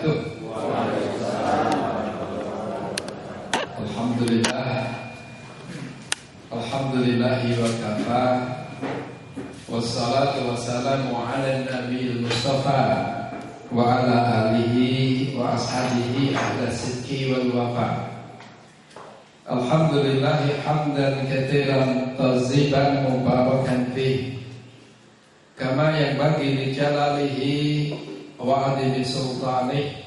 wabarakatuh. Alhamdulillahi wa kafa. Wassalatu wassalamu ala nabiyil mustafa wa ala alihi wa ashabihi ahla sidqi wal wafa. Alhamdulillahi hamdan katsiran tayyiban mubarakan fih, kama yanbaghi li jalalihi wa adimi sultanih.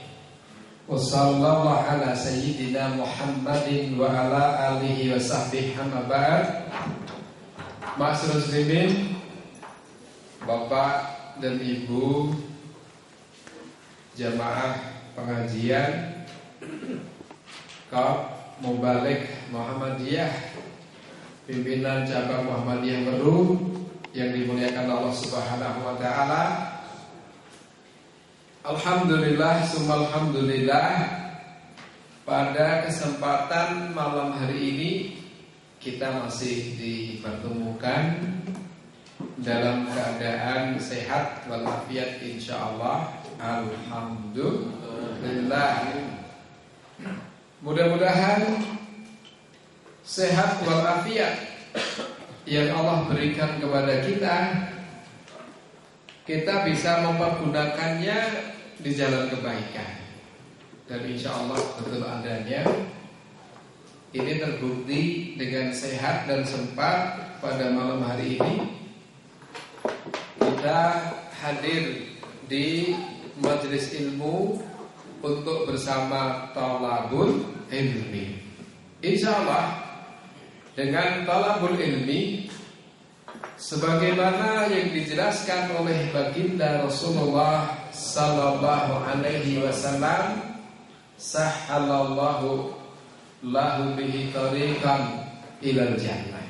Wa sallallahu ala sayyidina Muhammadin wa ala alihi wa sahbihi amma ba'd. Ma'asyiral muslimin, Bapak dan Ibu jamaah pengajian Kop Mubalik Muhammadiyah, pimpinan cabang Muhammadiyah Meru yang dimuliakan Allah Subhanahu wa taala. Alhamdulillah summa alhamdulillah, pada kesempatan malam hari ini kita masih dipertemukan dalam keadaan sehat walafiat insyaallah. Alhamdulillah. Mudah-mudahan sehat walafiat yang Allah berikan kepada kita bisa mempergunakannya di jalan kebaikan. Dan insya Allah betul adanya ini terbukti dengan sehat dan sempat pada malam hari ini kita hadir di majelis ilmu untuk bersama talabul ilmi. Insya Allah dengan talabul ilmi sebagaimana yang dijelaskan oleh baginda Rasulullah sallallahu alaihi wasallam, sahhalallahu lahu bihi tariqan ilal jannah.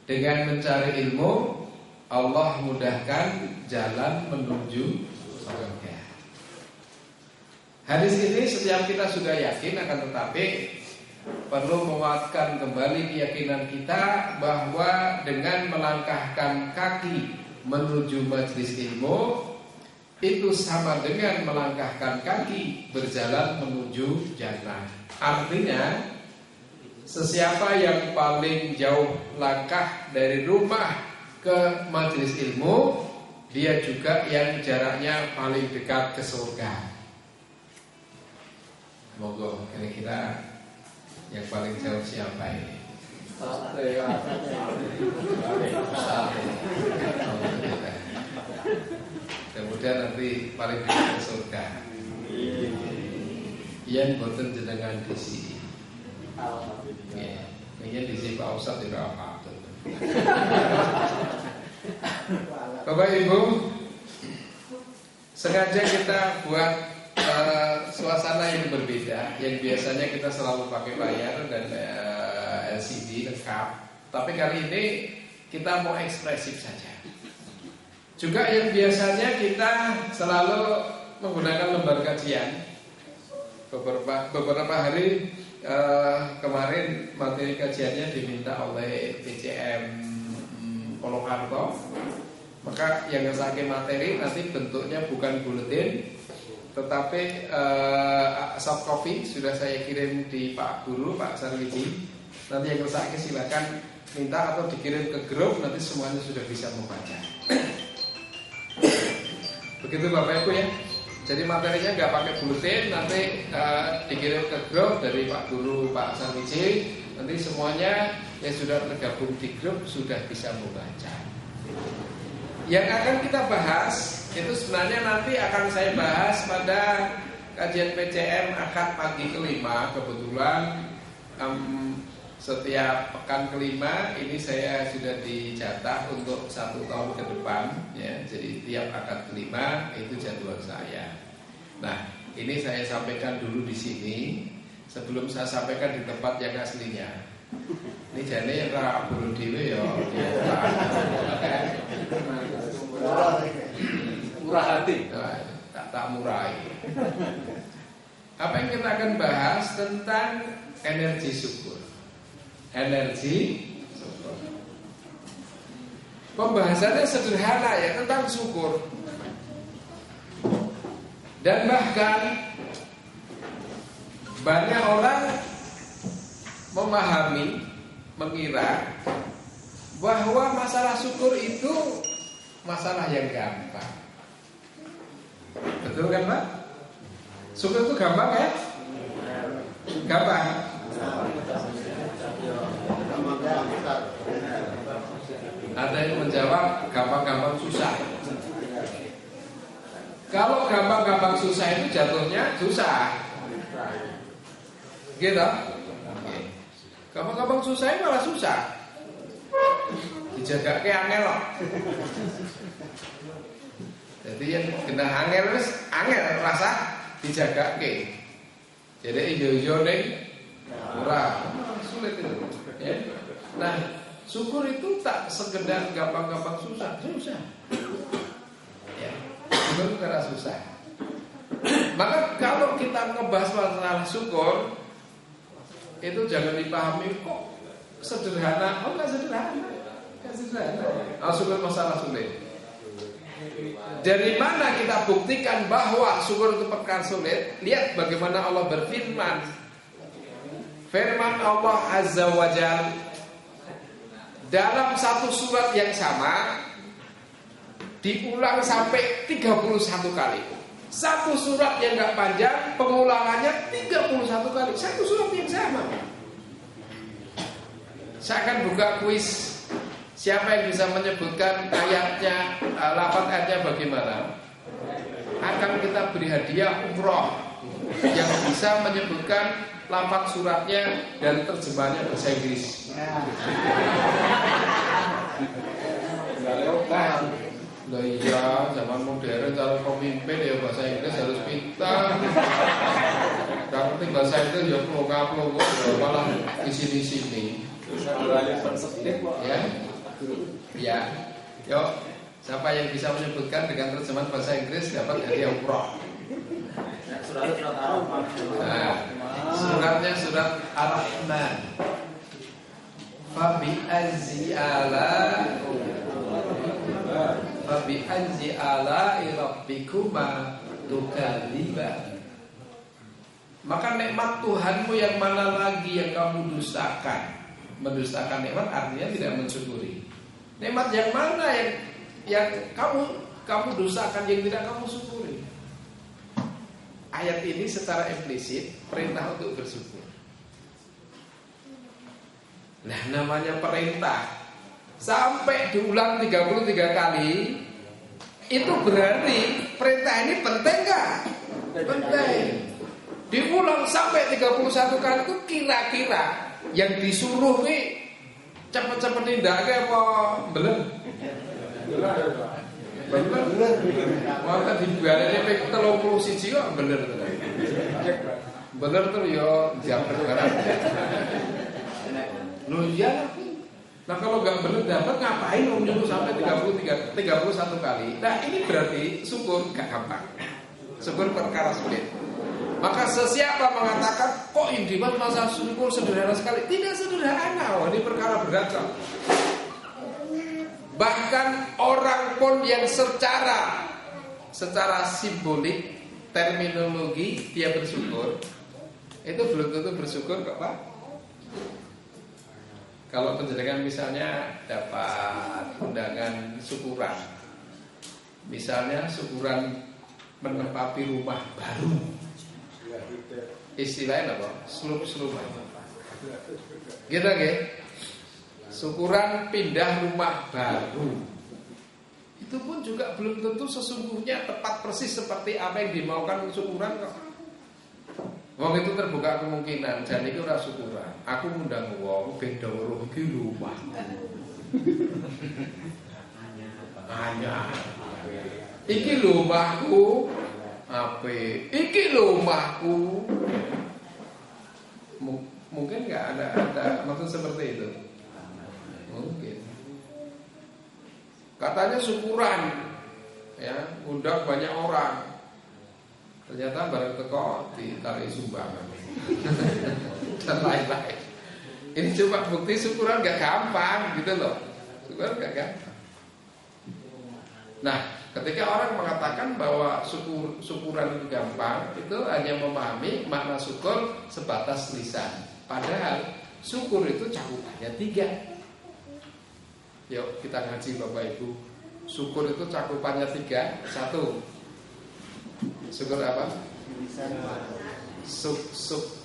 Dengan mencari ilmu Allah mudahkan jalan menuju surga. Hadis ini setiap kita sudah yakin, akan tetapi perlu menguatkan kembali keyakinan kita bahwa dengan melangkahkan kaki menuju majelis ilmu itu sama dengan melangkahkan kaki berjalan menuju jannah. Artinya sesiapa yang paling jauh langkah dari rumah ke majelis ilmu, dia juga yang jaraknya paling dekat ke surga. Monggo, kira-kira yang paling jauh siapa ini? Kemudian nanti paling dekat ke surga. Yang boten jenengan di sini. Ini di sini Pak Ustadz tidak apa-apa. Bapak Ibu, sengaja kita buat suasana yang berbeda. Yang biasanya kita selalu pakai layar dan LCD lengkap, tapi kali ini kita mau ekspresif saja. Juga yang biasanya kita selalu menggunakan lembar kajian. Beberapa hari kemarin materi kajiannya diminta oleh PCM Polokarto. Maka yang ngesake materi nanti bentuknya bukan buletin, tetapi soft copy sudah saya kirim di Pak Guru, Pak Sarwiji. Nanti yang ngesake silakan minta atau dikirim ke grup, nanti semuanya sudah bisa membaca. Begitu Bapak Ibu ya. Jadi materinya nggak pakai buletin, nanti dikirim ke grup dari Pak Guru, Pak Sarwiji. Nanti semuanya yang sudah tergabung di grup sudah bisa membaca. Yang akan kita bahas itu sebenarnya nanti akan saya bahas pada kajian PCM akad pagi kelima. Kebetulan setiap pekan kelima ini saya sudah dicatat untuk 1 tahun ke depan ya. Jadi tiap akad kelima itu jadwal saya. Nah, ini saya sampaikan dulu di sini sebelum saya sampaikan di tempat yang aslinya. Ini jane yang ra bulu dhewe ya. Murah hati. Tak murai. Apa yang kita akan bahas tentang energi syukur. Energi syukur. Pembahasannya sederhana ya, tentang syukur. Dan bahkan banyak orang memahami, mengira bahwa masalah syukur itu masalah yang gampang. Betul kan Pak? Syukur itu gampang ya? Gampang. Ada yang menjawab gampang-gampang susah. Kalau gampang-gampang susah itu jatuhnya susah. Gitu. Gampang-gampang susah itu malah susah. Dijaga ke angel loh. Jadi yang kena angel wis angel rasa dijaga ke. Jadi iyo ning ora sulit itu. Ya. Nah, syukur itu tak sekedar gampang-gampang susah. Ya. Syukur itu karena susah. Maka kalau kita ngebahas masalah syukur, itu jangan dipahami kok sederhana. Oh, enggak sederhana. Syukur masalah sulit. Dari mana kita buktikan bahwa syukur itu perkara sulit? Lihat bagaimana Allah berfirman. Firman Allah Azza wa Jalla dalam satu surat yang sama diulang sampai 31 kali. Satu surat yang gak panjang, pengulangannya 31 kali. Satu surat yang sama. Saya akan buka kuis. Siapa yang bisa menyebutkan ayatnya, lafaz ayatnya bagaimana? Akan kita beri hadiah umroh yang bisa menyebutkan lafaz suratnya dan terjemahannya bahasa Inggris. Lah iya, zaman modern calon pemimpin ya bahasa Inggris harus pintar. Kalau penting bahasa Inggris ya pelongo-pelongo malah di sini-sini. Ya. Ya. Yuk, siapa yang bisa menyebutkan dengan terjemahan bahasa Inggris dapat hadiah umroh. Nah, suratnya surat Ar-Rahman. Fabi azzi ala rabbikuma tukadziban. Maka nikmat Tuhanmu yang mana lagi yang kamu dustakan? Mendustakan nikmat artinya tidak mensyukuri. Nikmat yang mana yang kamu dustakan, yang tidak kamu syukuri? Ayat ini secara implisit perintah untuk bersyukur. Nah, namanya perintah sampai diulang 33 kali, itu berarti perintah ini penting enggak? Penting. Diulang sampai 31 kali itu kira-kira yang disuruh nih cepet-cepet nindakake apa belum? Bener. Maka dibaleni ping 31 kok bener to. Bener tuh ya jam perkara. Loh iya. Nah kalau nggak bener dapat ngapain nyuruh sampai 31 kali? Nah ini berarti syukur gak gampang. Syukur perkara sulit. Maka sesiapa mengatakan kok ini masa syukur sederhana sekali? Tidak sederhana, ini perkara berat. Bahkan orang pun yang secara simbolik terminologi dia bersyukur, itu belum tentu bersyukur kok Pak. Kalau penjaringan misalnya dapat undangan syukuran, misalnya syukuran menempati rumah baru, istilahnya apa? Slup-slupan. Gitu kan? Syukuran pindah rumah baru. Itu pun juga belum tentu sesungguhnya tepat persis seperti apa yang dimaukan syukuran kok. Wong itu terbuka kemungkinan, jadi itu ora syukuran. Aku ngundang wong ben weruh iki rumah. Hanya. Iki rumahku. Ape? Iki rumahku. Mungkin enggak ada maksud seperti itu. Mungkin. Katanya syukuran, ya, undang banyak orang. Ternyata bareng teko ditarik sumbangan dan lain-lain. Ini cuma bukti syukuran gak gampang gitu loh. Syukuran gak gampang. Nah, Ketika orang mengatakan bahwa syukuran itu gampang, itu hanya memahami makna syukur sebatas lisan. Padahal syukur itu cakupannya 3. Yuk kita ngaji Bapak Ibu. Syukur itu cakupannya 3. 1. Syukur apa?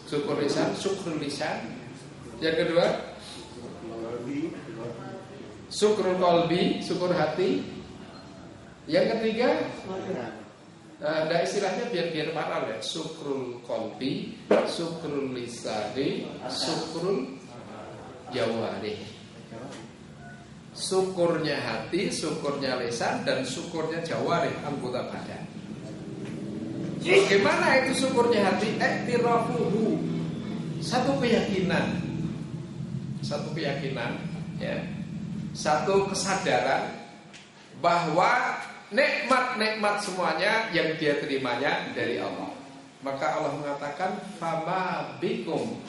Syukur lisan, syukur lisan. Yang kedua, syukur qalbi, syukur hati. Yang ketiga, ada istilahnya biar parah ya. Syukrul qalbi, syukrul lisani, syukrul jawari. Syukurnya hati, syukurnya lisan, dan syukurnya jawari, anggota badan. Bagaimana itu syukurnya hati? Iktirafuhu, satu keyakinan, ya, satu kesadaran bahwa nikmat-nikmat semuanya yang dia terimanya dari Allah. Maka Allah mengatakan fama bikum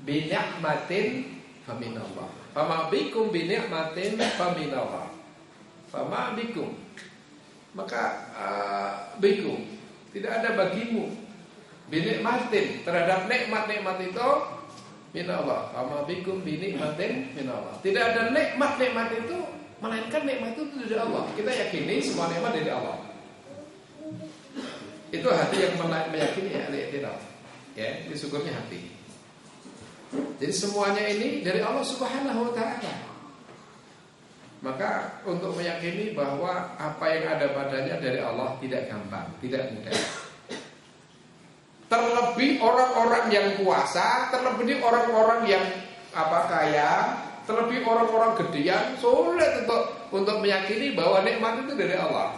bi ni'matin faminallah. Fama bikum bi ni'matin faminallah. Fama bikum. Maka bikum, tidak ada bagimu bi ni'matin, terhadap nikmat-nikmat itu minallah. Fama bikum bi ni'matin minallah. Tidak ada nikmat-nikmat itu melainkan nikmat itu dari Allah. Kita yakini semua nikmat dari Allah. Itu hati yang meyakini al-i'tiraf. Ya, ini syukurnya hati. Jadi semuanya ini dari Allah Subhanahu wa taala. Maka untuk meyakini bahwa apa yang ada padanya dari Allah tidak gampang, tidak mudah. Terlebih orang-orang yang puasa, terlebih orang-orang yang kaya, terlebih orang-orang gedean, sulit untuk meyakini bahwa nikmat itu dari Allah.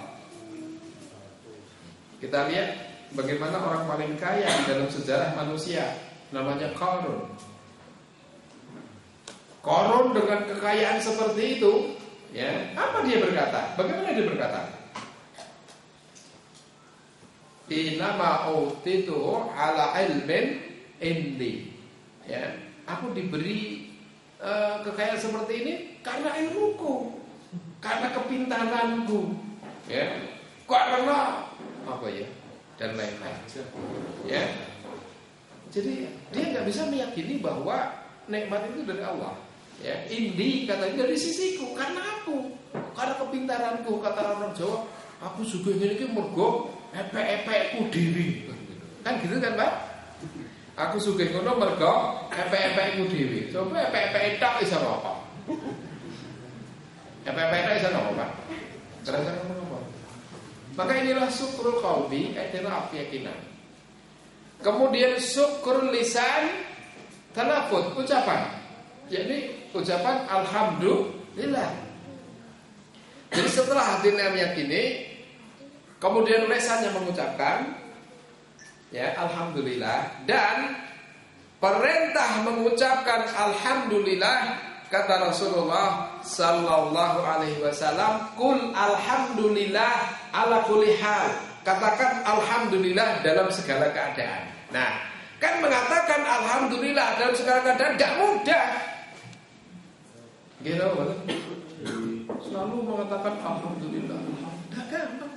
Kita lihat bagaimana orang paling kaya dalam sejarah manusia, namanya Qarun. Qarun dengan kekayaan seperti itu, ya, apa dia berkata? Bagaimana dia berkata? Innama utitu ala ilmin indi. Ya, aku diberi kekayaan seperti ini karena ilmuku, karena kepintaranku, ya, karena apa ya, dan lain-lain. Ya, jadi dia nggak bisa meyakini bahwa nikmat itu dari Allah. Ya, indi katanya dari sisiku, karena aku, karena kepintaranku. Kata orang Jawa, aku juga ini mergo epek-epekku diri. Kan gitu kan Pak? Aku sugih ngono mergo epek-epekku dhewe. Coba epek-epek tok iso apa? Epek-epek tok iso apa, Pak? Terasa apa? Maka inilah syukrul qalbi, i'tiraf keyakinan. Kemudian syukrul lisan, talafut, ucapan. Yakni ucapan alhamdulillah. Jadi setelah hatinya meyakini, kemudian lisannya mengucapkan, ya, alhamdulillah, dan perintah mengucapkan alhamdulillah, kata Rasulullah sallallahu alaihi wasallam, kul alhamdulillah ala kulli hal. Katakan alhamdulillah dalam segala keadaan. Nah, kan mengatakan alhamdulillah dalam segala keadaan enggak mudah. Gitu, selalu mengatakan alhamdulillah. Enggak gampang.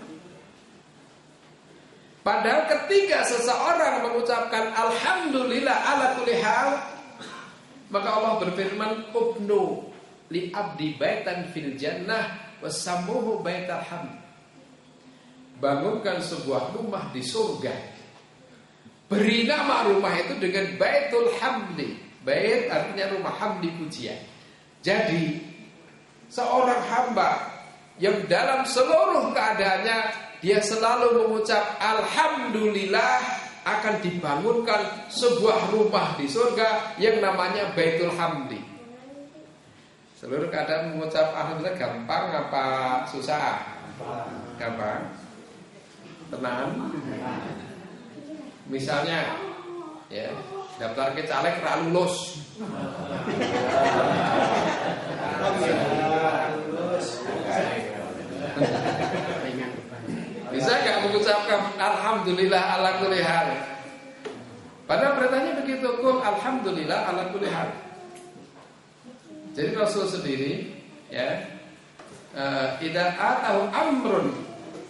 Padahal ketika seseorang mengucapkan alhamdulillah ala kulli hal, maka Allah berfirman, ubnu li abdi baitan fil jannah wasammuhu baital hamd. Bangunkan sebuah rumah di surga. Beri nama rumah itu dengan Baitul Hamdi. Bait artinya rumah, hamdi pujian. Jadi seorang hamba yang dalam seluruh keadaannya dia selalu mengucap alhamdulillah, akan dibangunkan sebuah rumah di surga yang namanya Baitul Hamdi. Seluruh keadaan mengucap alhamdulillah gampang apa susah? Gampang. Tenang. Misalnya, ya, daftar ke caleg ra lulus. Bisa gak mengucapkan alhamdulillah ala kulli hal? Padahal perintahnya begitu, kul alhamdulillah ala kulli hal. Jadi Rasul sendiri, ya, idza atahu amrun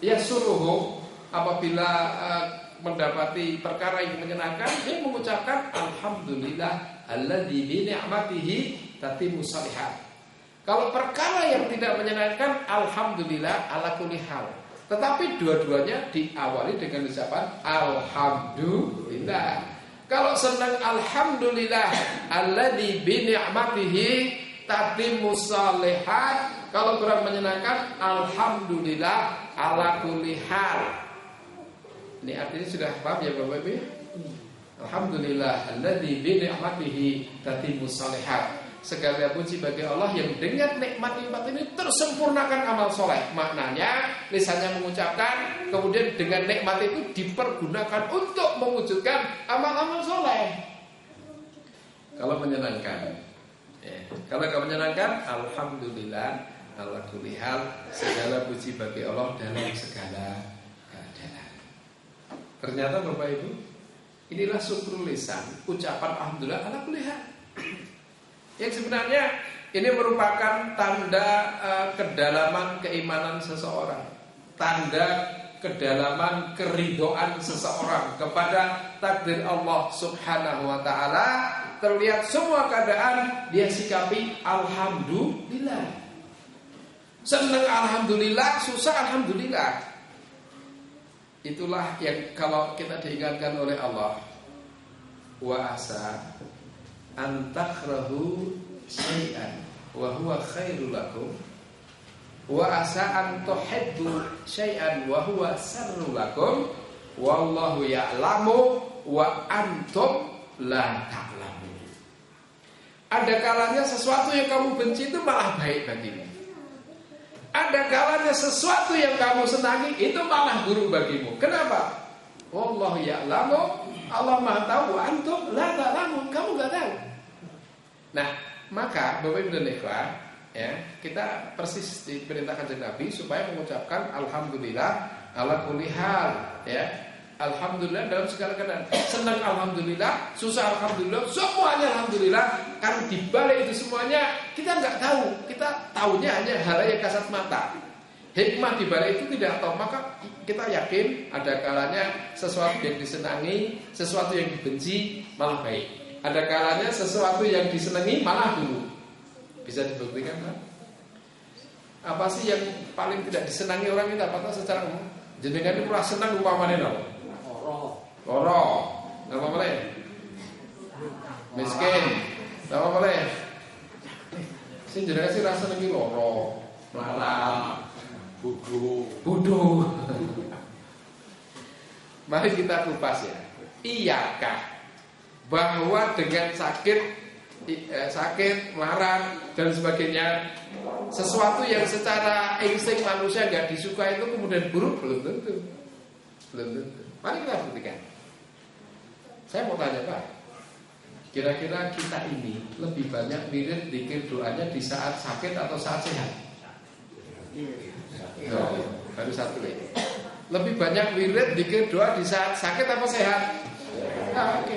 Ya suruh apabila mendapati perkara yang menyenangkan, dia mengucapkan alhamdulillah alladzi bi ni'matihi tatimmu shalihat. Kalau perkara yang tidak menyenangkan, alhamdulillah ala kulli hal. Tetapi dua-duanya diawali dengan ucapan alhamdulillah. Kalau senang alhamdulillah alladzi bi ni'matihi tatimmu shalihat. Kalau kurang menyenangkan, alhamdulillah ala kulli hal. Ini artinya sudah paham ya Bapak Ibu? Alhamdulillah alladzi bi ni'matihi tatimmu shalihat. Segala puji bagi Allah yang dengan nikmat-nikmat ini tersempurnakan amal soleh. Maknanya lisannya mengucapkan, kemudian dengan nikmat itu dipergunakan untuk mewujudkan amal-amal soleh. Kalau menyenangkan, kalau gak menyenangkan, alhamdulillah ala kulli hal, segala puji bagi Allah dalam segala keadaan. Ternyata Bapak Ibu, inilah syukur lisan, ucapan alhamdulillah ala kulli hal. Yang sebenarnya ini merupakan tanda kedalaman keimanan seseorang, tanda kedalaman keridhaan seseorang kepada takdir Allah Subhanahu wa taala. Terlihat semua keadaan dia sikapi alhamdulillah. Senang alhamdulillah, susah alhamdulillah. Itulah yang kalau kita diingatkan oleh Allah, wa asa antakrahu syai'an wa huwa khairul lakum wa asa an tuhibbu syai'an wa huwa syarrul lakum wallahu ya'lamu wa antum la ta'lamun. Ada kalanya sesuatu yang kamu benci itu malah baik bagimu. Ada kalanya sesuatu yang kamu senangi itu malah buruk bagimu. Kenapa? Wallahu ya'lamu, Allah Maha tahu, antum la ta'lamun, kamu enggak tahu. Nah, maka Bapak Ibu dan Ikhwan, ya, kita persis diperintahkan oleh Nabi supaya mengucapkan alhamdulillah ala kulli hal, ya. Alhamdulillah dalam segala keadaan. Senang alhamdulillah, susah alhamdulillah, semuanya alhamdulillah. Karena di balik itu semuanya kita enggak tahu. Kita tahunya hanya hal yang kasat mata. Hikmah di balik itu tidak tahu, maka kita yakin ada kalanya sesuatu yang disenangi, sesuatu yang dibenci malah baik. Ada kalanya sesuatu yang disenangi malah buruk. Bisa dibuktikan kan? Apa sih yang paling tidak disenangi orang kita? Apa secara umum? Jenengan itu merasa senang umpamane napa? Loro. Napa boleh? Miskin. Napa boleh? Sing jenengan sih rasa seneng loro, melarat, bodoh. Mari kita kupas ya. Iyakah bahwa dengan sakit, melarat dan sebagainya, sesuatu yang secara insting manusia nggak disuka itu kemudian buruk? Belum tentu. Mari kita buktikan. Saya mau tanya Pak, kira-kira kita ini lebih banyak wirid zikir doanya di saat sakit atau saat sehat? Baru satu lagi. Lebih banyak wirid zikir doa di saat sakit atau sehat? Nah, oke.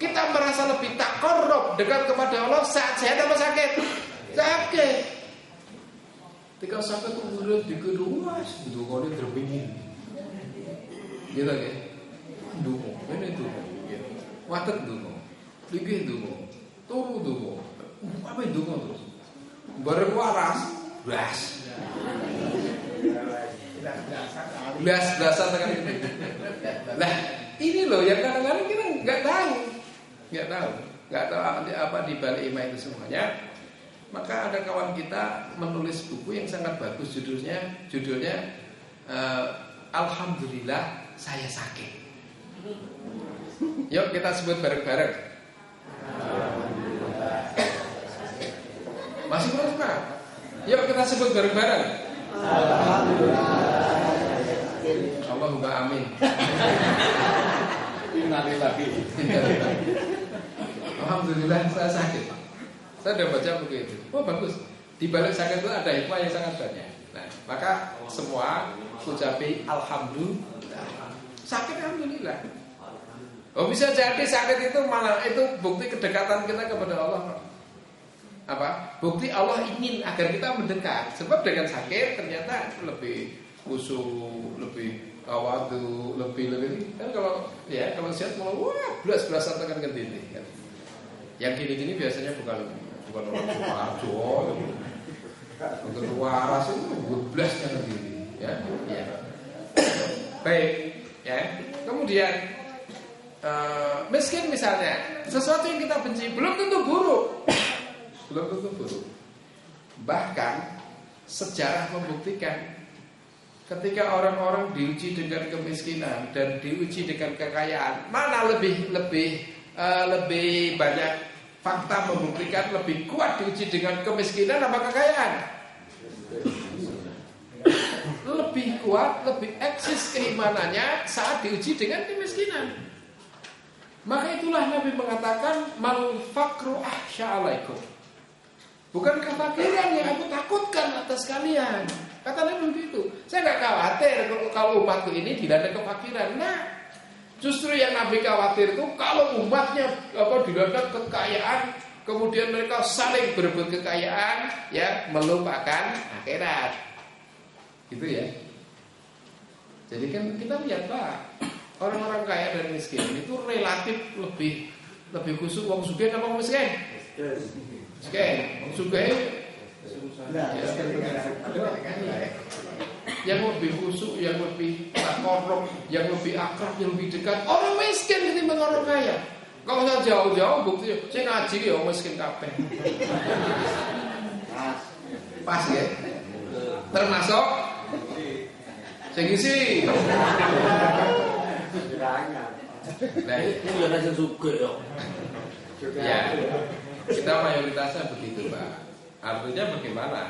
Kita merasa lebih takarrub dekat kepada Allah saat sehat atau sakit? Sakit. Ketika sakit kemudian zikir doa, itu kalau terbingin. Gitu ya. Dungo, ini dungo. Watet dungo. Ligih dungo. Turu dungo. Apa itu dungo terus? Bareng waras, blas. Blas-blasan tekan ini. Nah, ini loh yang kadang-kadang kita nggak tahu apa di balik iman itu semuanya. Maka ada kawan kita menulis buku yang sangat bagus, judulnya Alhamdulillah saya sakit. Yuk kita sebut bareng-bareng. Masih terus Pak? Yuk kita sebut bareng-bareng. Allahumma amin. Innalillahi. Alhamdulillah saya sakit. Saya sudah baca buku itu. Oh bagus. Di balik sakit itu ada hikmah yang sangat banyak. Nah, maka semua ucapi alhamdulillah. Sakit alhamdulillah. Oh bisa jadi sakit itu malah itu bukti kedekatan kita kepada Allah. Apa? Bukti Allah ingin agar kita mendekat. Sebab dengan sakit ternyata lebih khusyuk, lebih tawadu, lebih kan kalau sehat malah wah belas-belasan tekan kendini kan. Yang gini-gini biasanya bukan orang Sukoharjo, bukan waras itu belasnya kendini ya. Baik ya. Kemudian miskin misalnya, sesuatu yang kita benci belum tentu buruk. Bahkan sejarah membuktikan ketika orang-orang diuji dengan kemiskinan dan diuji dengan kekayaan, mana lebih banyak fakta membuktikan lebih kuat diuji dengan kemiskinan apa kekayaan? Lebih kuat, lebih eksis keimanannya saat diuji dengan kemiskinan. Maka itulah Nabi mengatakan mal faqru ahsya alaikum. Bukan kefakiran yang aku takutkan atas kalian. Kata Nabi begitu. Saya enggak khawatir kalau umatku ini dilanda kefakiran. Nah, justru yang Nabi khawatir itu kalau umatnya dilanda kekayaan, kemudian mereka saling berebut kekayaan, ya melupakan akhirat. Gitu ya. Jadi kan kita lihat Pak, orang-orang kaya dan miskin itu relatif lebih khusyuk wong sugih apa wong miskin? Miskin. Wong sugih yang lebih khusyuk, yang lebih takarrub, yang lebih akrab, yang lebih dekat orang miskin ketimbang orang kaya. Kalau usah jauh-jauh bukti saya ngaji ya orang miskin kabeh. Pas ya. Termasuk sing isi. Nah, ini ya sing sugih yo. Ya. Kita mayoritasnya begitu, Pak. Artinya bagaimana?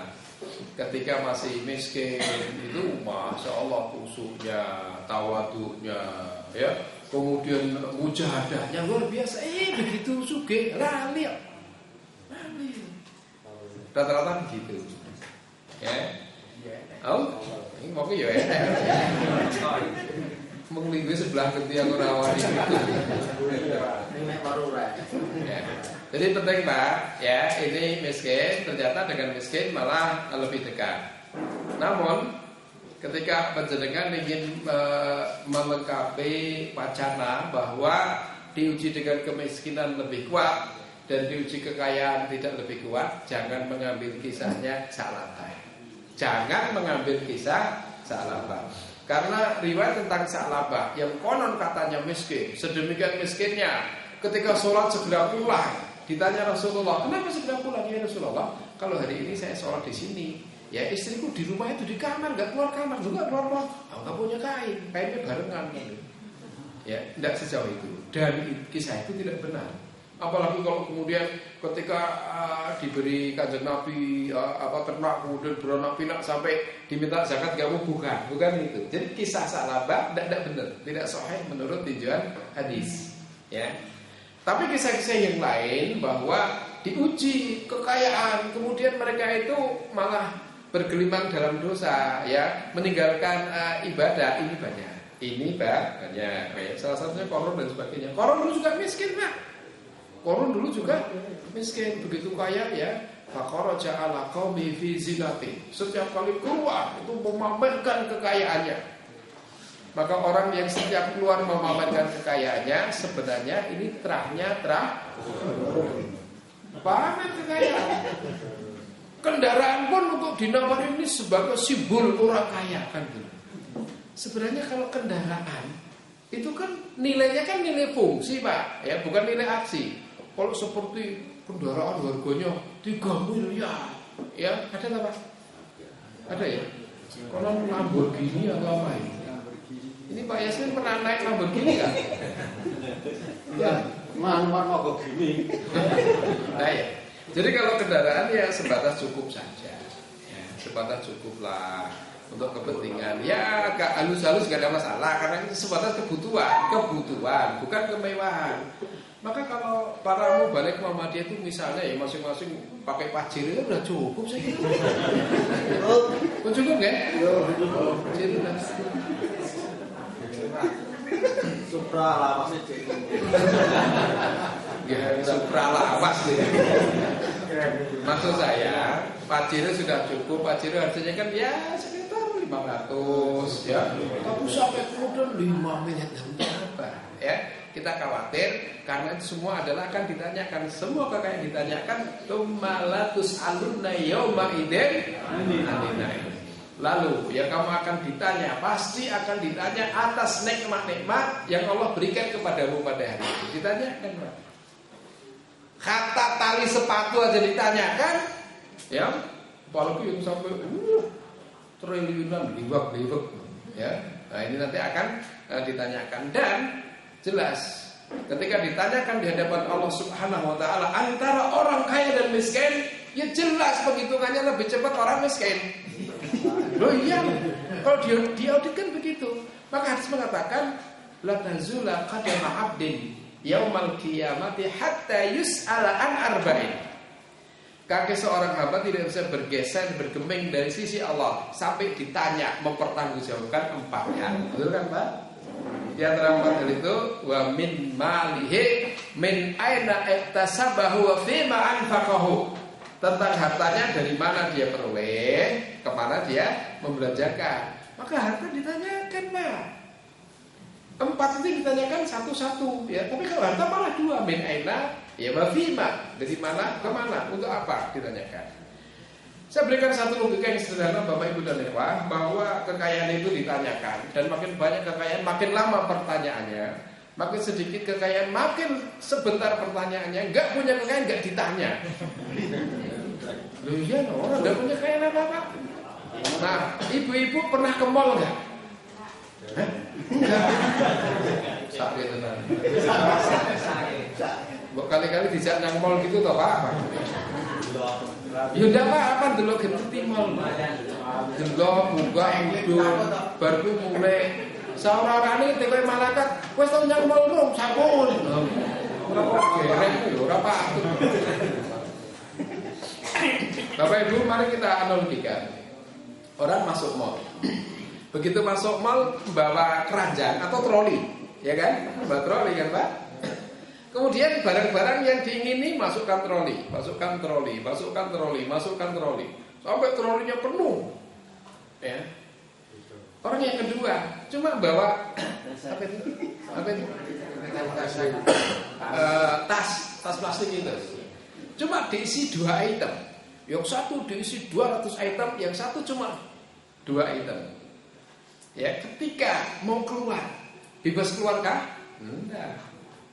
Ketika masih miskin itu Masya Allah khusyuknya, tawaduknya, ya, kemudian mujahadahnya luar biasa. Begitu sugih lali. Rata-rata begitu. Ya. Ini mau ya enak. Menglinggi sebelah ketiak ora wani. Ini baru ya. Jadi penting Pak, ya ini miskin ternyata dengan miskin malah lebih dekat. Namun ketika panjenengan ingin melengkapi wacana bahwa diuji dengan kemiskinan lebih kuat dan diuji kekayaan tidak lebih kuat, jangan mengambil kisahnya Sa'labah. Jangan mengambil kisah Sa'labah. Karena riwayat tentang Sa'labah yang konon katanya miskin, sedemikian miskinnya ketika sholat segera pulang. Ditanya Rasulullah, kenapa segera pulang ya Rasulullah? Kalau hari ini saya sholat di sini, ya istriku di rumah itu di kamar, nggak keluar kamar, juga keluar. Nggak punya kainnya barengan. Ya, tidak sejauh itu. Dan kisah itu tidak benar. Apalagi kalau kemudian ketika diberi Kanjeng Nabi ternak kemudian beranak pinak sampai diminta zakat nggak mau, bukan itu. Jadi kisah Sa'labah tidak benar, tidak sahih menurut tinjauan hadis. Ya. Tapi kisah-kisah yang lain bahwa diuji kekayaan, kemudian mereka itu malah bergelimang dalam dosa, ya, meninggalkan ibadah, ini banyak. Ini banyak. Ya, salah satunya Qarun dan sebagainya. Qarun dulu juga miskin, Pak. Qarun dulu juga miskin, begitu kaya ya. Faqaraja ala qaumi fi zinati. Setiap kali keluar itu memamerkan kekayaannya. Maka orang yang setiap keluar memamerkan kekayaannya sebenarnya ini terahnya pamer kekayaan. Kendaraan pun untuk dinamakan ini sebagai simbol orang kaya kan gitu. Sebenarnya kalau kendaraan itu kan nilainya kan nilai fungsi Pak, ya bukan nilai aksi. Kalau seperti kendaraan harganya 3 miliar, ya ada nggak Pak? Ada ya. Kalau Lamborghini atau apa ini? Ini Pak Yasmin pernah naik Lamborghini kan? Ya, mana mau begini. Nah ya. Jadi kalau kendaraan ya sebatas cukup saja, ya, sebatas cukuplah untuk kepentingan. Ya agak halus-halus gak ada masalah karena itu sebatas kebutuhan, bukan kemewahan. Maka kalau para mubalik Muhammadiyah itu misalnya ya masing-masing pakai Pajero itu udah cukup sih. Cukup nggak? Supra lawas itu. Ya, Supra lawas gitu. Maksud saya, Pajero sudah cukup. Pajero harganya kan ya sekitar 5 500 ya. Tapi sampai kemudian 5 miliar apa ya? Kita khawatir karena itu semua adalah akan ditanyakan, semua kekayaan ditanyakan tumalatus alunna yauma idzin aninai. Lalu ya kamu akan ditanya, pasti akan ditanya atas nikmat-nikmat yang Allah berikan kepadamu pada hari itu. Ditanyakan, Pak. Kata tali sepatu aja ditanyakan, ya. Apalagi yang sampai triliunan liwak-liwak, ya. Nah, ini nanti akan ditanyakan dan jelas ketika ditanyakan di hadapan Allah Subhanahu wa taala antara orang kaya dan miskin, ya jelas penghitungannya lebih cepat orang miskin. Loh iya, kalau diaudit kan begitu. Maka hadis mengatakan la tazula qadama 'abdin yaumal qiyamati hatta yus'ala an arba'in. Kaki seorang hamba tidak bisa bergeser, bergeming dari sisi Allah sampai ditanya, mempertanggungjawabkan 4 ya. Betul kan, Pak? Di antara 4 hal itu wa min malihi min aina iktasabahu wa fima anfaqahu. Tentang hartanya dari mana dia peroleh, kemana dia membelanjakan. Maka harta ditanyakan, Pak. 4 itu ditanyakan satu-satu ya. Tapi kalau harta malah 2, min aina ya wa fima, dari mana kemana, untuk apa ditanyakan. Saya berikan satu logika yang sederhana Bapak Ibu dan Ikhwah, bahwa kekayaan itu ditanyakan. Dan makin banyak kekayaan, makin lama pertanyaannya. Makin sedikit kekayaan, makin sebentar pertanyaannya. Enggak punya kekayaan, enggak ditanya. Loh iya, orang enggak punya kekayaan apa-apa. Nah, ibu-ibu pernah ke mall enggak? Enggak. Sakit tenan. Kali-kali dijak nang mall gitu toh, Pak. Ya ndak apa-apa delok genti mall. Delok munggah mudhun, bar ku mulai saurane teko malaikat, wis tau nyang mall rum sampun. Ora kok gereng yo ora patut. Bapak Ibu, mari kita analogikan. Orang masuk mall. Begitu masuk mall bawa keranjang atau troli, ya kan? Bawa troli kan, Pak? Kemudian barang-barang yang diingini masukkan troli, masukkan troli, masukkan troli, masukkan troli, sampai trolinya penuh. Ya. Orang yang kedua cuma bawa apa itu? Tas plastik itu. Cuma diisi 2 item. Yang satu diisi 200 item, yang satu cuma 2 item. Ya, ketika mau keluar, bebas keluarkah? Enggak.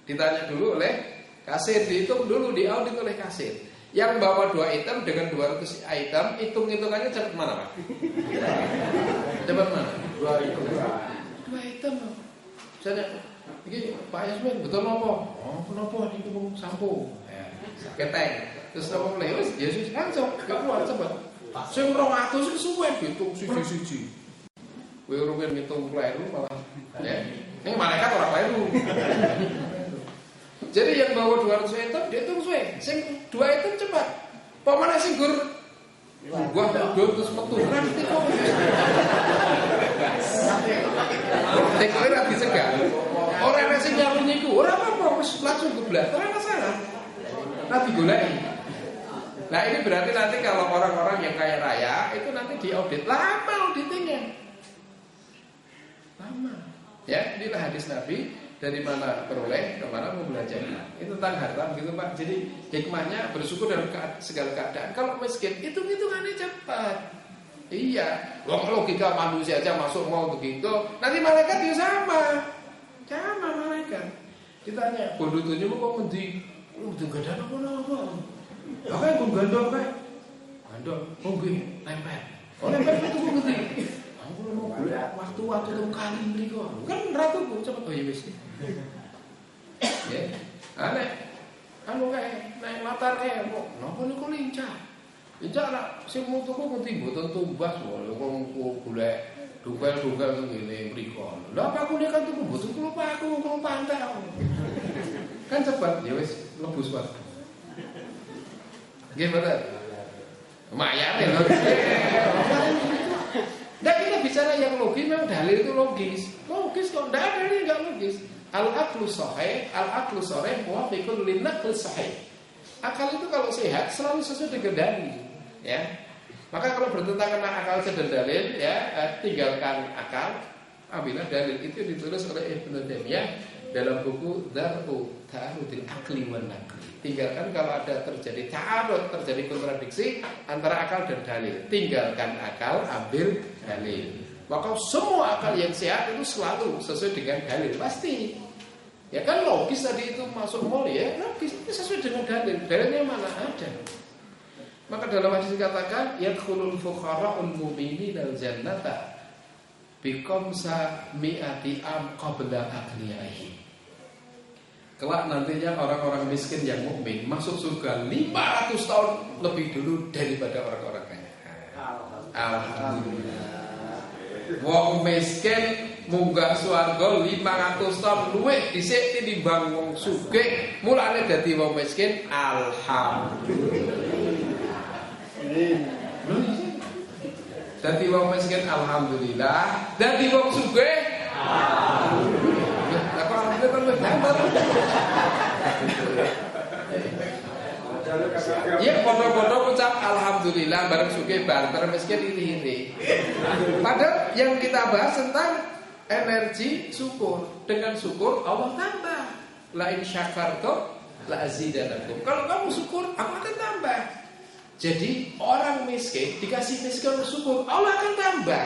Ditanya dulu oleh kasir, dihitung dulu, diaudit oleh kasir. Yang bawa 2 item dengan 200 item, hitung-hitungannya cepat mana, Pak? Cepat mana? 2 item. 2 item. Misalnya, ini Pak Yasmin, betul apa? Oh, kenapa? Ini mau sampo. Ya, keteng. Terus apa mulai? Yesus langsung keluar cepat. Sing 200 kesuwen dihitung siji-siji. Kowe rugen ngitung kleru malah. Ya. Ini malaikat ora kleru. Jadi yang bawa 200 item dihitung suwe, sing 2 item cepat. Pamane sing gur gua mundur terus metu ora diteko. Teko ora disegah. Ora ana sing nyapu niku, ora apa-apa wis langsung geblas, ora masalah. Nanti goleki. Nah, ini berarti nanti kalau orang-orang yang kaya raya itu nanti diaudit, lama auditingnya. Lama. Ya, inilah hadis Nabi. Dari mana peroleh, kemana membelanjakan. Itu tentang harta begitu, Pak. Jadi hikmahnya bersyukur dalam segala keadaan. Kalau miskin, hitung-hitungannya cepat. Iya, logika manusia aja masuk mall begitu. Nanti malaikat juga sama malaikat. Ditanya, bodoh tuh nyuruh kok ngendi? Udah gak ada apa-apa. Apa yang gue gandol, Pak? Gandol, nggih, lempet. Oh, lempet itu kok ngendi? Aku mau waktu itu kali beli kok. Kan ratu bu cepet oh ya wis. Ya, aneh. Anu kae naik latar kae kok napa niku lincah. Lincah nak sing mutu kok ngendi mboten tumbas wong golek dukel-dukel ngene mriko. Lah apa kuwi kan tuku mboten kula Pak aku wong pantai. Kan cepet ya wis mlebu swarga. Nggih mboten. Lumayan ya lho. Dan kita bicara yang logis, memang dalil itu logis. Logis kok, tidak ada yang tidak logis. Al-aqlu sahih, muwafiqun lin-naql sahih. Akal itu kalau sehat selalu sesuai dengan dalil, ya. Maka kalau bertentangan dengan akal dan dalil, ya tinggalkan akal, ambillah dalil. Itu ditulis oleh Ibnu Taimiyah dalam buku Dar'u Ta'arudil Aqli wan Naqli. Tinggalkan kalau ada terjadi ta'arud, terjadi kontradiksi antara akal dan dalil. Tinggalkan akal, ambil dalil. Maka semua akal yang sehat itu selalu sesuai dengan dalil, pasti. Ya kan logis tadi itu masuk mall ya, logis itu sesuai dengan dalil. Dalilnya mana ada. Maka dalam hadis dikatakan yadkhulul fuqara'ul mu'minina al-jannata biqamsa mi'ati am qabla aqliyaihi. Kelak nantinya orang-orang miskin yang mukmin masuk surga 500 tahun lebih dulu daripada orang-orang kaya. Alhamdulillah. Wong miskin munggah swarga 500 tahun luwih dhisik tinimbang wong sugih, mulane dadi wong miskin alhamdulillah. Dadi wong miskin alhamdulillah, dadi wong sugih alhamdulillah. Lah kok alhamdulillah kan wis banter. Ya bodoh-bodoh ucap alhamdulillah bareng sugih banter miskin iri-iri. Padahal yang kita bahas tentang energi syukur. Dengan syukur Allah tambah. La in syakartum la azidanakum. Kalau kamu syukur, aku akan tambah. Jadi orang miskin dikasih miskin syukur, Allah akan tambah.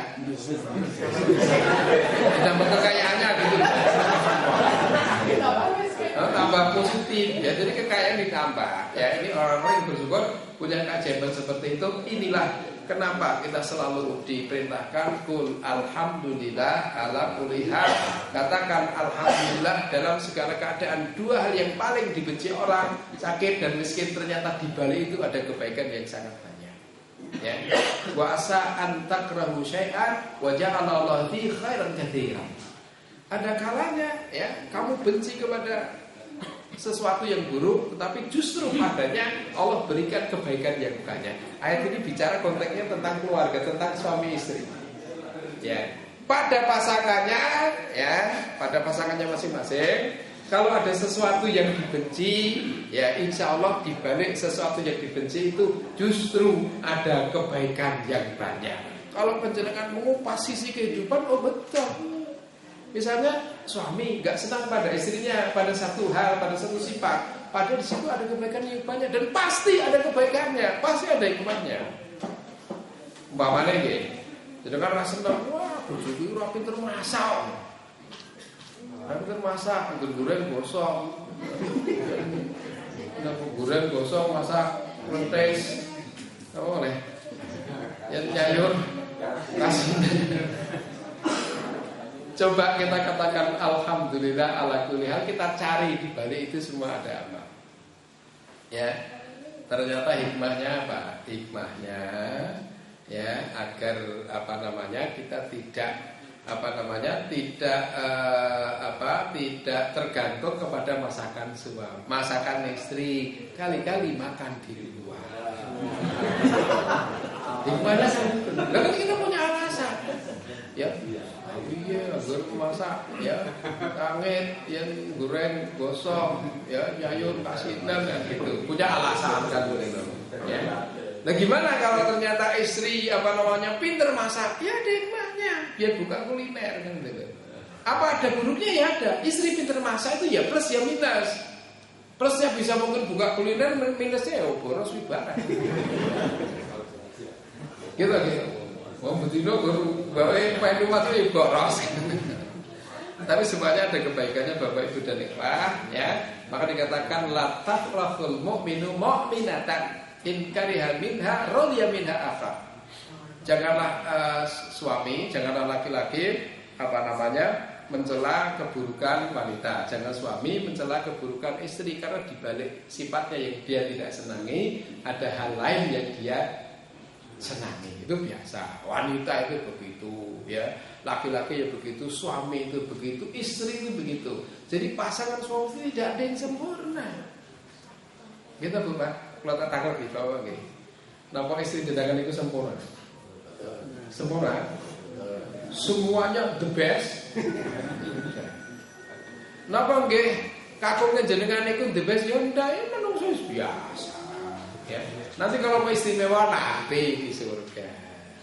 Tambah kekayaannya gitu. Tambah positif ya, jadi kekayaan ditambah ya. Ini orang-orang yang bersyukur punya keajaiban seperti itu. Inilah kenapa kita selalu diperintahkan kul alhamdulillah ala kulli hal. Katakan alhamdulillah dalam segala keadaan. Dua hal yang paling dibenci orang, sakit dan miskin, ternyata di balik itu ada kebaikan yang sangat banyak. Ya. Wa asa an takrahu syai'an wa ja'alallahu fi khairan katsiran. Ada kalanya ya kamu benci kepada sesuatu yang buruk, tetapi justru padanya Allah berikan kebaikan yang banyak. Ayat ini bicara konteksnya tentang keluarga, tentang suami istri. Ya, pada pasangannya masing-masing. Kalau ada sesuatu yang dibenci, ya insya Allah dibalik sesuatu yang dibenci itu justru ada kebaikan yang banyak. Kalau penjenengan mengupas sisi kehidupan, oh betul. Misalnya suami nggak senang pada istrinya pada satu hal, pada satu sifat, padahal di situ ada kebaikan yang banyak dan pasti ada kebaikannya, pasti ada hikmahnya. Umpamanya gitu, jadi kan rasa senang, wah bojoku ora pinter masak, goreng gosong, goreng gosong masak lentis, apa boleh, yang nyayur kasih. Coba kita katakan alhamdulillah ala kulli hal, kita cari di balik itu semua ada apa. Ya. Ternyata hikmahnya apa? Hikmahnya ya agar kita tidak tidak tergantung kepada masakan suami, masakan istri, kali-kali makan di luar. Hikmahnya kan kita punya alasan. Ya. Iya, agar masak, ya, tangit, yang goreng, gosong, ya, nyayur, kasinan, dan gitu. Punya alasan kan, ya. Nah, gimana kalau ternyata istri pinter masak? Ya ada hikmahnya, biar buka kuliner kan gitu. Apa ada buruknya? Ya ada. Istri pinter masak itu ya plus ya minus. Plusnya bisa mungkin buka kuliner, minusnya ya boros wibaran. Gitu. Wong betino baru gawe pengen rumah itu boros. Tapi semuanya ada kebaikannya Bapak Ibu dan Ikhwah ya. Maka dikatakan la tafrahul mu'minu mu'minatan in kariha minha radiya minha akhar. Janganlah suami, janganlah laki-laki mencela keburukan wanita. Jangan suami mencela keburukan istri, karena dibalik sifatnya yang dia tidak senangi ada hal lain yang dia senangi. Itu biasa. Wanita itu begitu, ya. Laki-laki ya begitu, suami itu begitu, istri itu begitu. Jadi pasangan suami istri tidak ada yang sempurna. Gitu Bu Pak. Kalau tak takut di bawah gitu. Napa istri jedangan itu sempurna? Sempurna. Semuanya the best. Napa nggih kakung jenengan iku the best ya ndak, ya menungso biasa. Ya. Nanti kalau mau istimewa nanti di surga.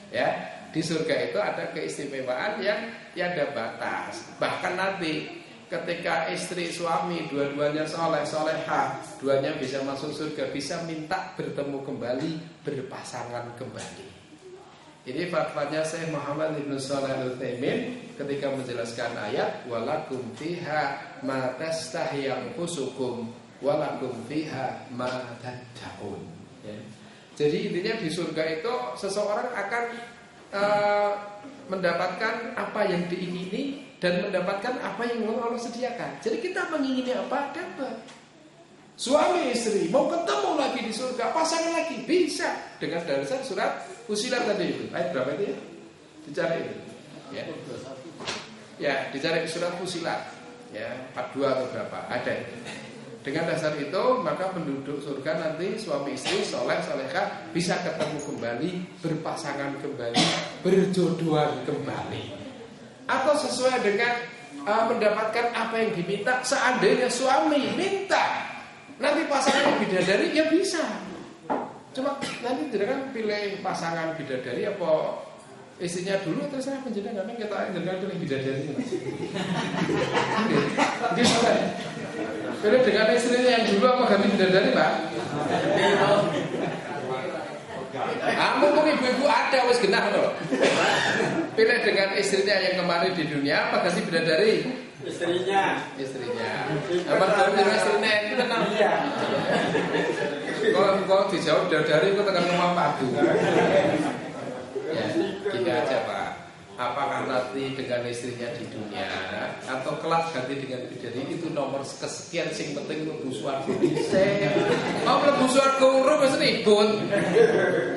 Ya, di surga itu ada keistimewaan yang tiada batas. Bahkan nanti ketika istri suami dua-duanya soleh solehah, duanya bisa masuk surga, bisa minta bertemu kembali, berpasangan kembali. Ini fatwanya Syekh Muhammad Ibn Shalih Al-Utsaimin ketika menjelaskan ayat walakum fiha ma tastahi anfusukum walakum fiha ma tad'un. Ya. Jadi intinya di surga itu seseorang akan mendapatkan apa yang diingini dan mendapatkan apa yang Allah sediakan. Jadi kita mengingini apa dapat. Suami istri mau ketemu lagi di surga, pasangan lagi bisa dengan dasar surat Fussilat tadi itu. Ayat berapa itu ya? Dicari itu. Ya. Ya, dicari surat Fussilat. Ya, 42 atau berapa? Ada itu. Dengan dasar itu maka penduduk surga nanti suami istri soleh solehah bisa ketemu kembali, berpasangan kembali, berjodohan kembali. Atau sesuai dengan mendapatkan apa yang diminta. Seandainya suami minta nanti pasangan bidadari ya bisa. Cuma nanti tidak kan pilih pasangan bidadari apa istrinya dulu terserah penjenengan kita jenengan pilih bidadari. Dia soleh. Pilih dengan istrinya yang dulu apa ganti bidadari, Pak? Mumpung ibu-ibu ada wis genah loh. Pilih dengan istrinya yang kemarin di dunia apa ganti bidadari? Istrinya. Apa ganti istrinya itu tenang. Iya. Kalau dijawab bidadari itu tekan rumah padu. Ya, gini aja Pak. Apakah nanti dengan istrinya di dunia atau kelak ganti dengan bidadari itu nomor kesekian sing penting mlebu swarga dhisik. Mau mlebu swarga urung wis ribut.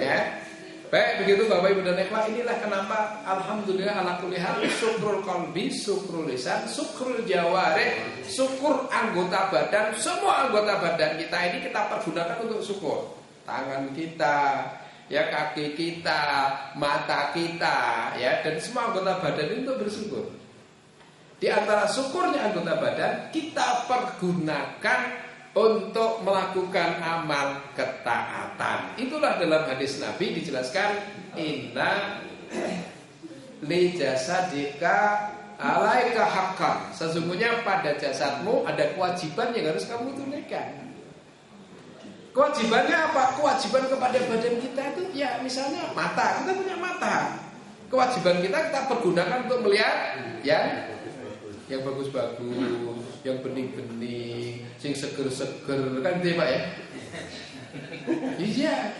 Ya. Baik begitu Bapak Ibu dan Ikhwah, inilah kenapa alhamdulillah ala kulli hal syukrul qalbi, syukrul lisan, syukrul jawarih, syukur anggota badan, semua anggota badan kita ini kita pergunakan untuk syukur. Tangan kita, ya kaki kita, mata kita, ya dan semua anggota badan ini untuk bersyukur. Di antara syukurnya anggota badan kita pergunakan untuk melakukan amal ketaatan. Itulah dalam hadis Nabi dijelaskan inna li jasadika alaika haqqan. Sesungguhnya pada jasadmu ada kewajiban yang harus kamu tunaikan. Kewajibannya apa? Kewajiban kepada badan kita itu ya misalnya mata, kita punya mata. Kewajiban kita pergunakan untuk melihat yang bagus-bagus, yang bening-bening, yang seger-seger, kan itu Pak ya? Iya.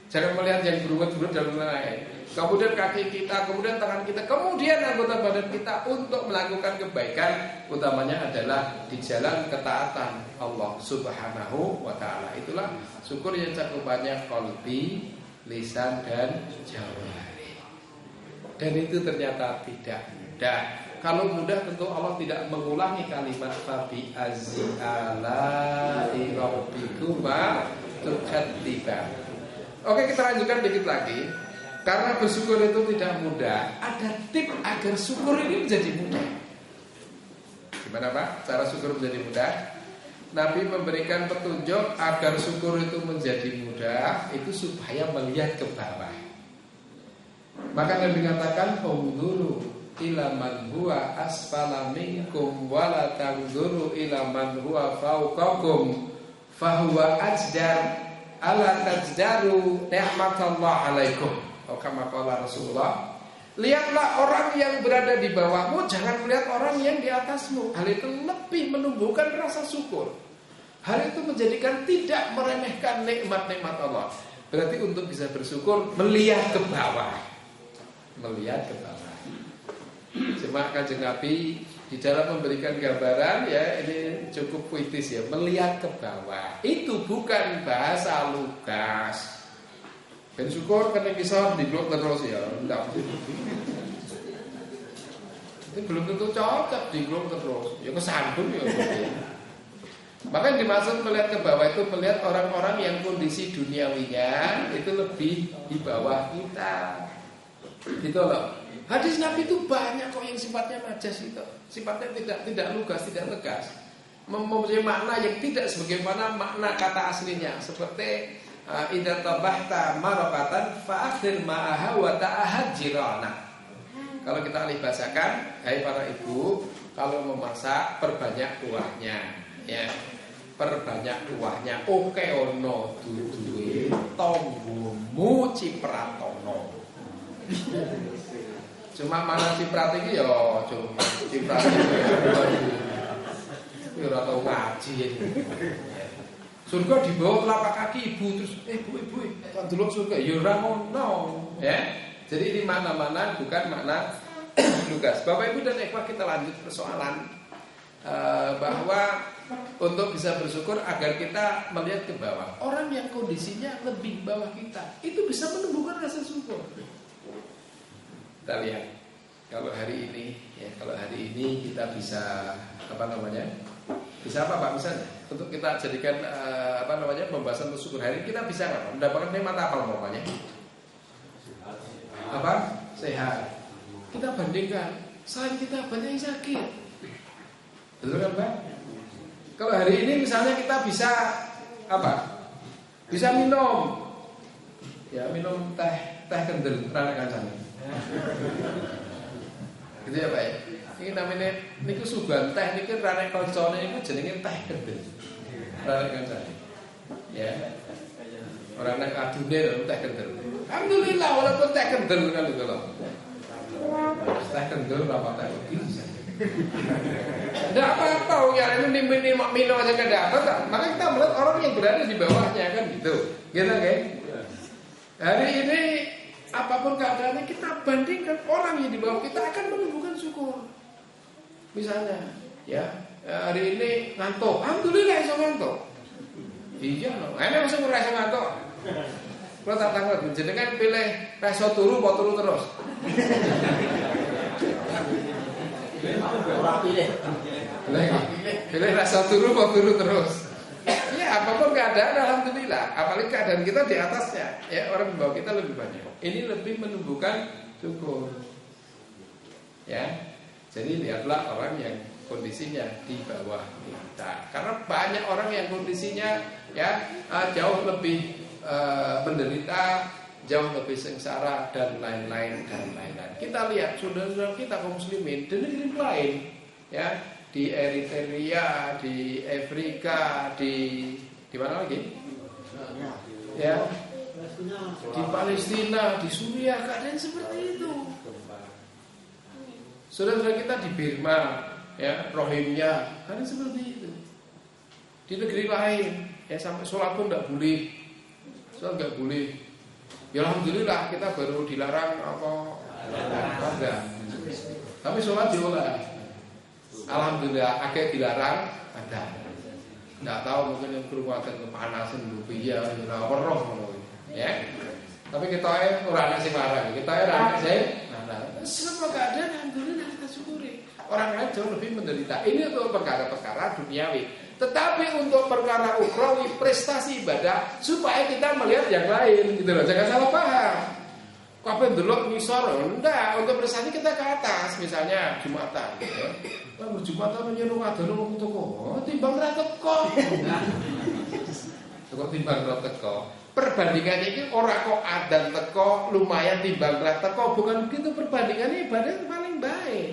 Jangan melihat yang berurut-urut dan lain-lain. Kemudian kaki kita, kemudian tangan kita, kemudian anggota badan kita untuk melakukan kebaikan, utamanya adalah di jalan ketaatan Allah Subhanahu wa taala. Itulah syukur yang cakupannya qalbi, lisan dan jawarih. Dan itu ternyata tidak mudah. Kalau mudah tentu Allah tidak mengulangi kalimat fabi azzi'alai rabbikuma tukadziban. Oke, kita lanjutkan dikit lagi. Karena bersyukur itu tidak mudah, ada tip agar syukur ini menjadi mudah. Gimana Pak? Cara syukur menjadi mudah? Nabi memberikan petunjuk agar syukur itu menjadi mudah, itu supaya melihat ke bawah. Maka Nabi mengatakan unzuru ila man huwa asfala minkum wala tanzuru ila man huwa fawqakum fahuwa ajdar ala tajdaru ni'matallah alaikum. Kama qala Rasulullah, lihatlah orang yang berada di bawahmu, jangan melihat orang yang di atasmu. Hal itu lebih menumbuhkan rasa syukur. Hal itu menjadikan tidak meremehkan nikmat-nikmat Allah. Berarti untuk bisa bersyukur melihat ke bawah. Melihat ke bawah. Cuma Kanjeng Nabi di dalam memberikan gambaran ya ini cukup puitis ya, melihat ke bawah. Itu bukan bahasa lugas. Ben syukur kena kisah di blok terus ya, enggak. Itu belum tentu cocok di blok terus. Ya kesandung ya. Maka yang dimaksud melihat ke bawah itu melihat orang-orang yang kondisi duniawinya itu lebih di bawah kita. Gitu loh. Hadis Nabi itu banyak kok yang sifatnya majas itu. Sifatnya tidak lugas, tidak tegas. Mempunyai makna yang tidak sebagaimana makna kata aslinya. Seperti idza tabahta marqatan fa'akhir ma'aha wa ta'ahad jirana. Kalau kita alih bahasakan, hai para ibu, kalau memasak perbanyak kuahnya, ya. Perbanyak kuahnya. Oke ono duduhe tonggomu cipratono. Cuma mana ciprat iki ya cuma ciprat iki ora tau ngaji. Surga di bawah telapak kaki ibu terus ibu kan delok surga ya ora ngono ya. Jadi ini mana-mana bukan makna lugas. Bapak Ibu dan ikhwah, kita lanjut persoalan bahwa untuk bisa bersyukur agar kita melihat ke bawah. Orang yang kondisinya lebih bawah kita itu bisa menumbuhkan rasa syukur. Kita lihat kalau hari ini kita bisa bisa apa Pak misalnya untuk kita jadikan pembahasan bersyukur hari ini kita bisa mendapatkan nikmat apa umpamanya? Sehat. Kita bandingkan, selain kita banyak yang sakit, betul kan Pak? Kalau hari ini misalnya kita bisa Bisa minum, ya minum teh kendel, rana kancane. Gitu ya Pak ya. Ini namanya niku sugan teh niki rana kancane niku jenenge teh kendel, rana kancane. Ya. Orang nek adune teh kendel. Alhamdulillah walaupun teh kendel kan itu loh. Teh kendel apa teh bisa. Enggak apa-apa ya ini minum aja enggak dapat. Maka kita melihat orang yang berada di bawahnya kan gitu. Gitu kan? Hari ini apapun keadaannya kita bandingkan orang yang di bawah kita akan menumbuhkan syukur. Misalnya, ya hari ini ngantuk, alhamdulillah iso ngantuk. Iya, enak masih merasa ngantuk. Kalau tak tanggal, jenengan pilih reso turu, mau turu terus. Orang pilih. Pilih reso turu, mau turu terus. Ya apapun keadaan, alhamdulillah. Apalagi keadaan kita di atasnya, ya orang di bawah kita lebih banyak. Ini lebih menumbuhkan syukur. Ya, jadi lihatlah orang yang kondisinya di bawah kita. Karena banyak orang yang kondisinya ya jauh lebih menderita, jauh lebih sengsara dan lain-lain dan lain-lain. Kita lihat saudara-saudara kita kaum muslimin di negeri lain, ya di Eritrea, di Afrika, di mana lagi? Ya, di Palestina, di Suriah, keadaan seperti itu. Saudara-saudara kita di Burma, ya Rohingya, kan seperti itu. Di negeri lain, ya sampai sholat pun tidak boleh, sholat nggak boleh. Ya alhamdulillah kita baru dilarang ada. Tapi sholat diolah. Alhamdulillah agak dilarang ada. Tidak tahu mungkin yang keruatan kepanasan rupiah, ya. Tapi kita orang nasi marah, kita orang nasi. Semua keadaan alhamdulillah kita syukuri. Orang lain jauh lebih menderita. Ini untuk perkara-perkara duniawi. Tetapi untuk perkara ukhrawi, prestasi ibadah, supaya kita melihat yang lain, gitu loh. Jangan salah paham. Kabeh ndelok ngisor, enggak. Untuk prestasi kita ke atas, misalnya Jumatan, gitu. Lah Jumatan menyuruh ngadon wong teko. Timbang ra teko. Kok timbang ra teko. Perbandingannya ini orang kok adan teko lumayan timbang ra teko, bukan begitu perbandingannya ibadah yang paling baik.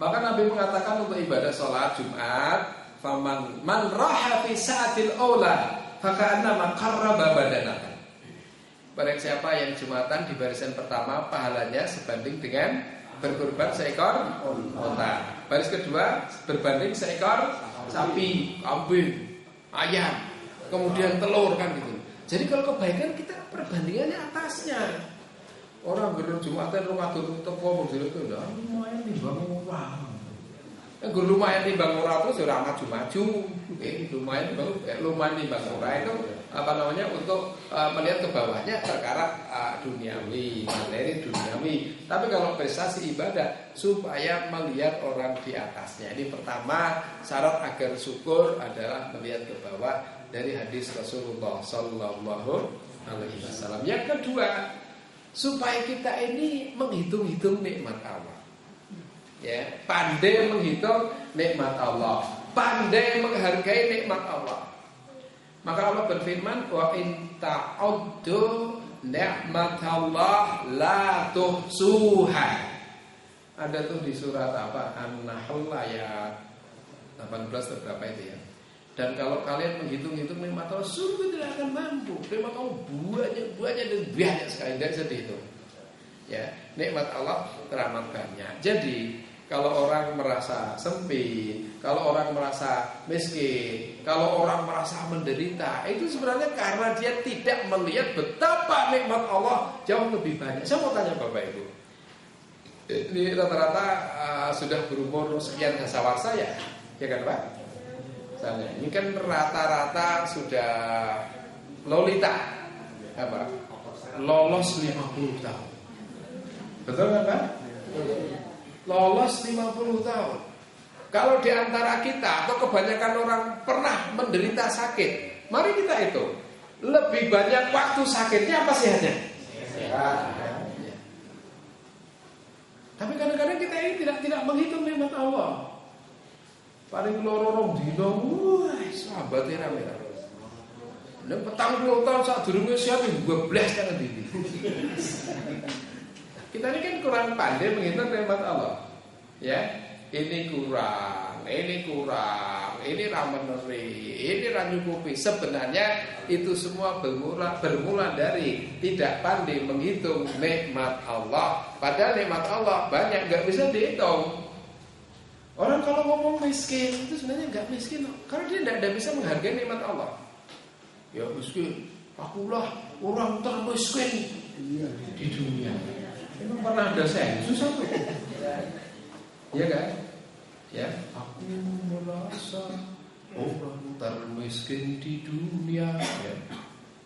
Bahkan Nabi mengatakan untuk ibadah sholat Jumat, faman man raha fi sa'atil aula faka'annama qarraba badanah. Barang siapa yang Jumatan di barisan pertama pahalanya sebanding dengan berkurban seekor unta. Baris kedua berbanding seekor sapi, kambing, ayam, kemudian telur kan gitu. Jadi kalau kebaikan kita perbandingannya atasnya. Orang gerung Jumatan rumah turun teko model itu ndak lumayan timbang ora. Nek lumayan timbang ora terus ora maju-maju. Lumayan timbang ora itu untuk melihat ke bawahnya perkara duniawi, materi duniawi. Tapi kalau prestasi ibadah supaya melihat orang di atasnya. Ini pertama syarat agar syukur adalah melihat ke bawah dari hadis Rasulullah sallallahu alaihi wasallam. Yang kedua, supaya kita ini menghitung-hitung nikmat Allah. Ya, pandai menghitung nikmat Allah, pandai menghargai nikmat Allah. Maka Allah berfirman, wa in ta'uddu ni'matallah la tuhsuha. Ada tuh di surat apa? An-Nahl ayat 18 atau berapa itu ya. Dan kalau kalian menghitung-hitung nikmat Allah, sungguh tidak akan mampu. Nikmat Allah banyak dan banyak sekali, tidak bisa dihitung. Ya, nikmat Allah teramat banyak. Jadi kalau orang merasa sempit, kalau orang merasa miskin, kalau orang merasa menderita, itu sebenarnya karena dia tidak melihat betapa nikmat Allah jauh lebih banyak. Saya mau tanya Bapak Ibu, ini rata-rata sudah berumur sekian dasawarsa ya kan Pak? Misalnya, ini kan rata-rata sudah lolita, apa? Lolos 50 tahun. Betul kan Pak? Lolos 50 tahun. Kalau di antara kita atau kebanyakan orang pernah menderita sakit, mari kita hitung. Lebih banyak waktu sakitnya apa sehatnya? Sehat. Ya. Tapi kadang-kadang kita ini tidak menghitung nikmat Allah. Paling lorong dino, wah, sahabatnya rame-rame. Nek petang 20 tahun saat durunge siap gue blas kan ndi. Kita ini kan kurang pandai menghitung nikmat Allah. Ya, ini kurang, ini rameneri, ini ranyukupi. Sebenarnya itu semua bermula dari tidak pandai menghitung nikmat Allah. Padahal nikmat Allah banyak, nggak bisa dihitung. Orang kalau ngomong miskin itu sebenarnya nggak miskin, karena dia tidak bisa menghargai nikmat Allah. Ya miskin, akulah orang termiskin di dunia. Memang pernah ada sensus apa? Iya kan? Ya, aku merasa orang termiskin di dunia ya,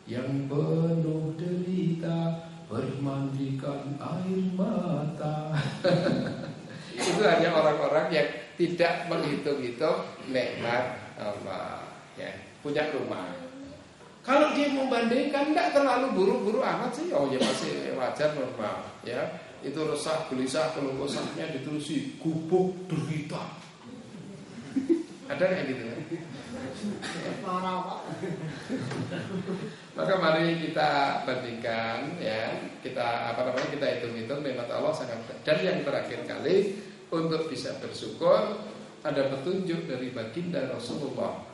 yang penuh derita bermandikan air mata. Itu hanya orang-orang yang tidak menghitung-hitung nikmat Allah. Ya, punya rumah. Kalau dia membandingkan tidak terlalu buru-buru amat sih, oh ya masih wajar normal. Ya, itu resah, gelisah, keluh kesahnya ditulis gubuk derita. Ada kayak gitu kan? Maka mari kita bandingkan ya, kita hitung-hitung nikmat Allah sangat. Dan yang terakhir kali untuk bisa bersyukur ada petunjuk dari baginda Rasulullah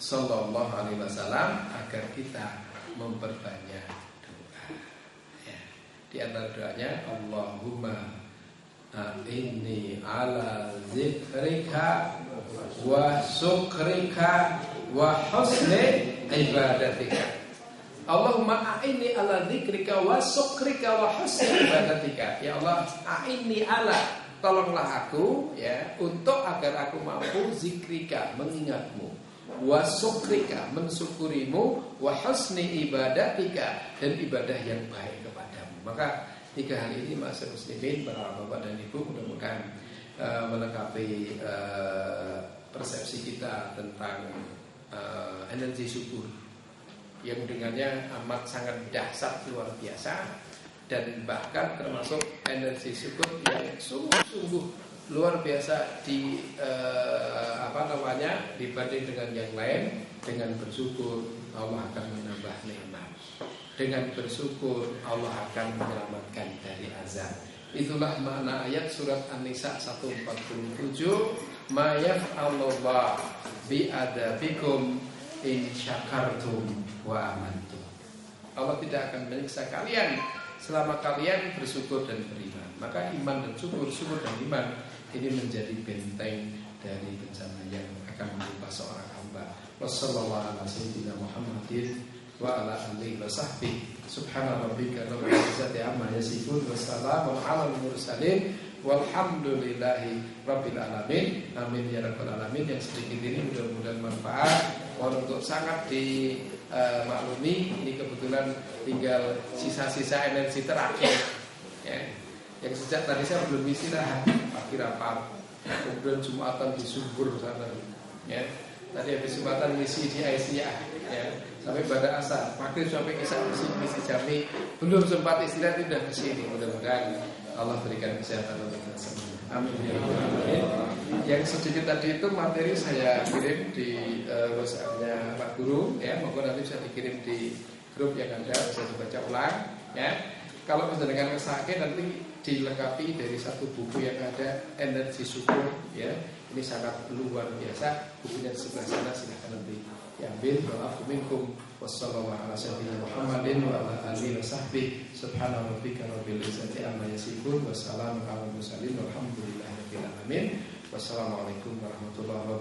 Sallallahu Alaihi Wasallam agar kita memperbanyak doa. Ya. Di antara doanya Allahumma inni ala zikrika wa syukrika wa husni ibadatika. Allahumma a'inni ala zikrika wa syukrika wa husni ibadatika. Ya Allah, a'inni ala, tolonglah aku ya untuk agar aku mampu zikrika, mengingatmu, wa syukrika, mensyukurimu, wa husni ibadatika, dan ibadah yang baik kepadamu. Maka tiga hal ini masyarakat muslimin, para bapak dan ibu, mudah-mudahan melengkapi persepsi kita tentang energi syukur yang dengannya amat sangat dahsyat, luar biasa, dan bahkan termasuk energi syukur yang sungguh-sungguh luar biasa dibanding dengan yang lain. Dengan bersyukur Allah akan menambah nikmat. Dengan bersyukur Allah akan menyelamatkan dari azab. Itulah makna ayat surat An-Nisa 147. Ma yaf'alullah bi'adabikum in syakartum wa amantum. Allah tidak akan menyiksa kalian selama kalian bersyukur dan beriman. Maka iman dan syukur dan iman ini menjadi benteng dari bencana yang akan menimpa seorang hamba. Wassallallahu ala sayyidina Muhammadin wa ala alihi wa sahbihi. Subhana rabbika rabbil izzati amma yasifun wa salamun alal mursalin walhamdulillahi rabbil alamin. Amin ya rabbal alamin. Yang sedikit ini mudah-mudahan manfaat. Untuk sangat dimaklumi, ini kebetulan tinggal sisa-sisa energi terakhir ya. Yang sejak tadi saya belum istirahat, pagi rapat, kemudian Jumatan di Subur sana ya. Tadi habis Jumatan misi di Aisyah ya, sampai pada asar, maghrib sampai isya misi Jami, belum sempat istirahat sudah kesini. Mudah-mudahan Allah berikan kesehatan untuk kita semua. Amin ya rabbal alamin. Yang sedikit tadi itu materi saya kirim di WhatsApp-nya Pak Guru ya, monggo nanti bisa dikirim di grup yang ada, bisa dibaca ulang ya. Kalau dengan kesakit nanti dilengkapi dari satu buku yang ada, Energi Syukur ya. Ini sangat luar biasa. Bukunya di sebelah sana, silahkan nanti diambil. Wa'afu minkum wassalamualaikum warahmatullahi wabarakatuh. Wa ala alihi wa sahbihi subhana rabbika rabbil izzati amma yasifun wa salamun alal mursalin walhamdulillahi rabbil alamin. Wassalamualaikum warahmatullahi wabarakatuh.